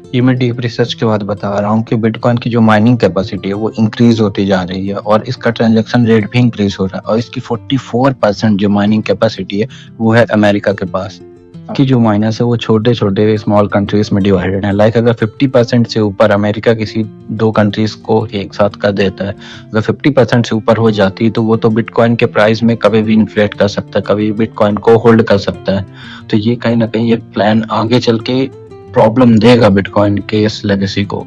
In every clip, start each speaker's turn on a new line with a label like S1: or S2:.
S1: ये मैं deep research के बाद बता रहा हूँ कि बिटकॉइन की जो माइनिंग कैपेसिटी है वो इंक्रीज होती जा रही है और इसका ट्रांजैक्शन रेट भी इंक्रीज हो रहा है और इसकी 44% जो माइनिंग कैपेसिटी है वो है अमेरिका के पास। कि जो माइनस है वो छोटे छोटे स्मॉल कंट्रीज में डिवाइडेड है। लाइक अगर 50% से ऊपर अमेरिका किसी 2 कंट्रीज को एक साथ कर देता है, अगर 50% से ऊपर हो जाती है तो वो तो बिटकॉइन के प्राइस में कभी भी इन्फ्लेट कर सकता है, कभी बिटकॉइन को होल्ड कर सकता है। तो ये कहीं ना कहीं एक प्लान आगे चल के प्रॉब्लम देगा बिटकॉइन के इस लेगेसी को।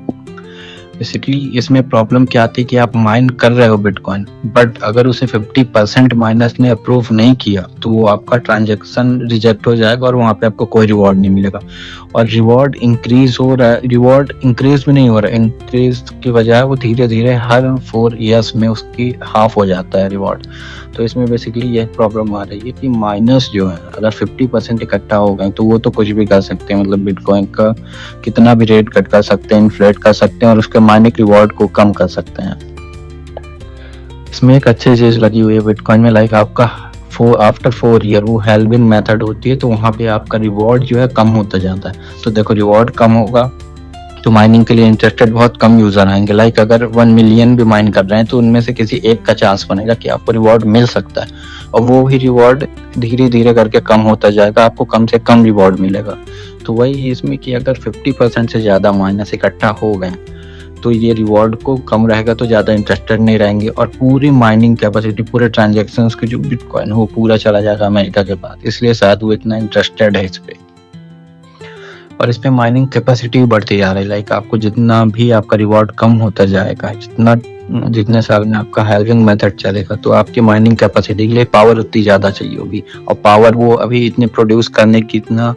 S1: बेसिकली इसमें प्रॉब्लम क्या आती है कि आप माइन कर रहे हो बिटकॉइन, बट अगर उसे 50% माइनस ने अप्रूव नहीं किया तो वो आपका ट्रांजैक्शन रिजेक्ट हो जाएगा और वहाँ पे आपको कोई रिवॉर्ड नहीं मिलेगा। और रिवॉर्ड इंक्रीज हो रहा है, रिवॉर्ड इंक्रीज भी नहीं हो रहा है, इंक्रीज की बजाय वो धीरे धीरे हर 4 ईयर्स में उसकी हाफ हो जाता है रिवॉर्ड। तो इसमें बेसिकली यह प्रॉब्लम आ रही है कि माइनस जो है अगर 50% इकट्ठा हो गए तो वो तो कुछ भी कर सकते हैं, मतलब बिटकॉइन का कितना भी रेट कट कर सकते हैं, इन्फ्लेट कर सकते हैं और उसके माइनिंग रिवॉर्ड को कम कर सकते हैं। इसमें एक अच्छी चीज लगी हुई है बिटकॉइन में, लाइक आपका आफ्टर 4 ईयर वो हेल्बिन मेथड होती है, तो वहाँ पे आपका रिवॉर्ड जो है कम होता जाता है। तो देखो रिवॉर्ड कम होगा तो माइनिंग के लिए इंटरेस्टेड बहुत कम यूजर आएंगे। लाइक अगर 1 मिलियन भी माइन कर रहे हैं तो उनमें से किसी एक का चांस बनेगा कि आपको रिवॉर्ड मिल सकता है और वो ही रिवॉर्ड धीरे धीरे करके कम होता जाएगा, आपको कम से कम रिवॉर्ड मिलेगा। तो वही इसमें कि अगर 50% से ज़्यादा माइनस इकट्ठा हो गए तो ये रिवॉर्ड को कम रहेगा तो ज़्यादा इंटरेस्टेड नहीं रहेंगे और पूरी माइनिंग कैपेसिटी, पूरे ट्रांजेक्शन्स की जो बिटकॉइन वो पूरा चला जाएगा अमेरिका के पास, इसलिए शायद वो इतना इंटरेस्टेड है इस पर। और इस पे माइनिंग कैपेसिटी भी बढ़ती जा रही है। लाइक आपको जितना भी आपका रिवॉर्ड कम होता जाएगा, जितने साल में आपका हैल्विंग मेथड चलेगा तो आपकी माइनिंग कैपेसिटी के लिए पावर उतनी ज़्यादा चाहिए होगी और पावर वो अभी इतने प्रोड्यूस करने की इतना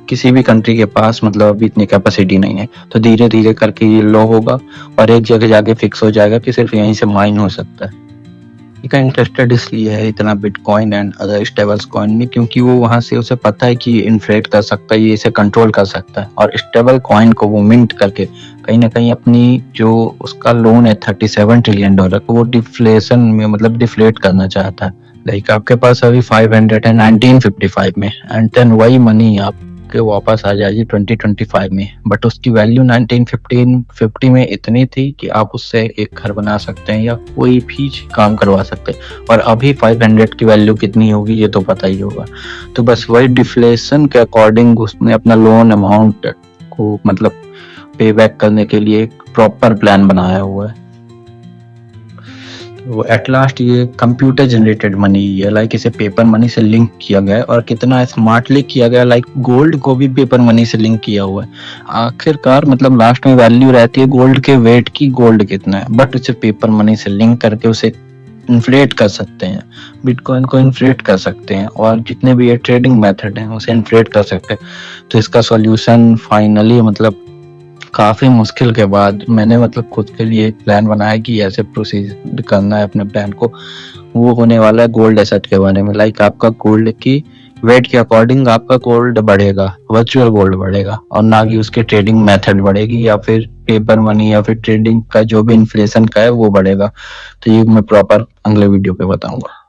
S1: किसी भी कंट्री के पास मतलब अभी इतनी कैपेसिटी नहीं है। तो धीरे धीरे करके ये लो होगा और एक जगह जाके फिक्स हो जाएगा कि सिर्फ यहीं से माइन हो सकता है। का इंटरेस्टेड इसलिए है इतना bitcoin and other stables coin में क्योंकि वो वहां से उसे पता है कि इन्फ्लेट कर सकता है, ये इसे कंट्रोल कर सकता है और स्टेबल कॉइन को वो मिंट करके कहीं ना कहीं अपनी जो उसका लोन है $37 ट्रिलियन को वो डिफ्लेशन में मतलब डिफ्लेट करना चाहता है। लाइक आपके पास अभी 500 है 1955 में एंड देन वही मनी आप के वापस आ जाएगी 2025 में, बट उसकी वैल्यू 1950 में इतनी थी कि आप उससे एक घर बना सकते हैं या कोई भी काम करवा सकते हैं। और अभी 500 की वैल्यू कितनी होगी ये तो पता ही होगा। तो बस वही डिफ्लेशन के अकॉर्डिंग उसने अपना लोन अमाउंट को मतलब पे बैक करने के लिए एक प्रॉपर प्लान बनाया हुआ है। वो एट लास्ट ये कंप्यूटर जनरेटेड मनी है, लाइक इसे पेपर मनी से लिंक किया गया है और कितना स्मार्टली किया गया, लाइक गोल्ड को भी पेपर मनी से लिंक किया हुआ है। आखिरकार मतलब लास्ट में वैल्यू रहती है गोल्ड के वेट की, गोल्ड कितना है, बट उसे पेपर मनी से लिंक करके उसे इन्फ्लेट कर सकते हैं, बिटकॉइन को इन्फ्लेट कर सकते हैं और जितने भी ये ट्रेडिंग मेथड हैं उसे इन्फ्लेट कर सकते हैं। तो इसका सॉल्यूशन फाइनली मतलब काफी मुश्किल के बाद मैंने मतलब खुद के लिए एक प्लान बनाया कि ऐसे प्रोसीड करना है अपने प्लान को। वो होने वाला है गोल्ड एसेट के बारे में, लाइक आपका गोल्ड की वेट के अकॉर्डिंग आपका गोल्ड बढ़ेगा, वर्चुअल गोल्ड बढ़ेगा और ना कि उसके ट्रेडिंग मेथड बढ़ेगी या फिर पेपर मनी या फिर ट्रेडिंग का जो भी इन्फ्लेशन का है वो बढ़ेगा। तो ये मैं प्रॉपर अगले वीडियो पे बताऊंगा।